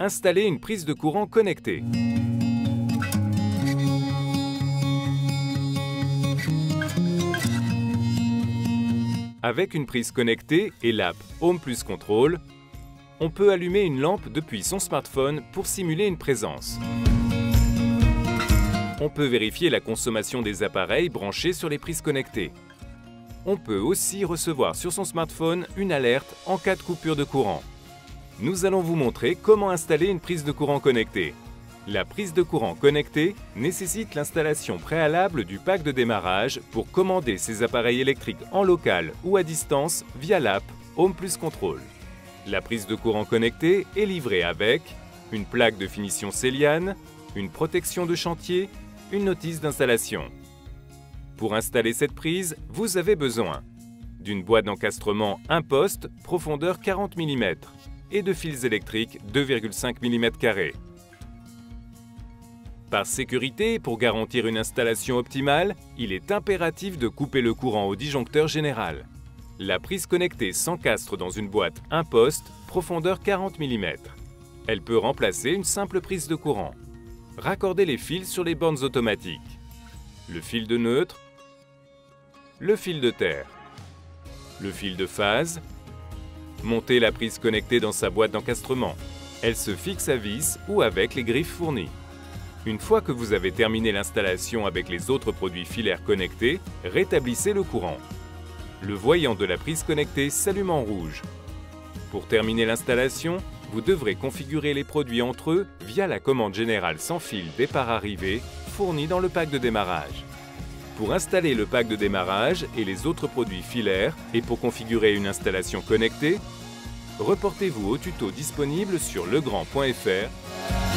Installer une prise de courant connectée. Avec une prise connectée et l'app Home + Control, on peut allumer une lampe depuis son smartphone pour simuler une présence. On peut vérifier la consommation des appareils branchés sur les prises connectées. On peut aussi recevoir sur son smartphone une alerte en cas de coupure de courant. Nous allons vous montrer comment installer une prise de courant connectée. La prise de courant connectée nécessite l'installation préalable du pack de démarrage pour commander ces appareils électriques en local ou à distance via l'app Home + Control. La prise de courant connectée est livrée avec une plaque de finition Celiane, une protection de chantier, une notice d'installation. Pour installer cette prise, vous avez besoin d'une boîte d'encastrement 1 poste, profondeur 40 mm, et de fils électriques 2,5 mm². Par sécurité et pour garantir une installation optimale, il est impératif de couper le courant au disjoncteur général. La prise connectée s'encastre dans une boîte 1 poste, profondeur 40 mm. Elle peut remplacer une simple prise de courant. Raccordez les fils sur les bornes automatiques. Le fil de neutre, le fil de terre, le fil de phase. Montez la prise connectée dans sa boîte d'encastrement. Elle se fixe à vis ou avec les griffes fournies. Une fois que vous avez terminé l'installation avec les autres produits filaires connectés, rétablissez le courant. Le voyant de la prise connectée s'allume en rouge. Pour terminer l'installation, vous devrez configurer les produits entre eux via la commande générale sans fil départ-arrivée fournie dans le pack de démarrage. Pour installer le pack de démarrage et les autres produits filaires et pour configurer une installation connectée, reportez-vous au tuto disponible sur legrand.fr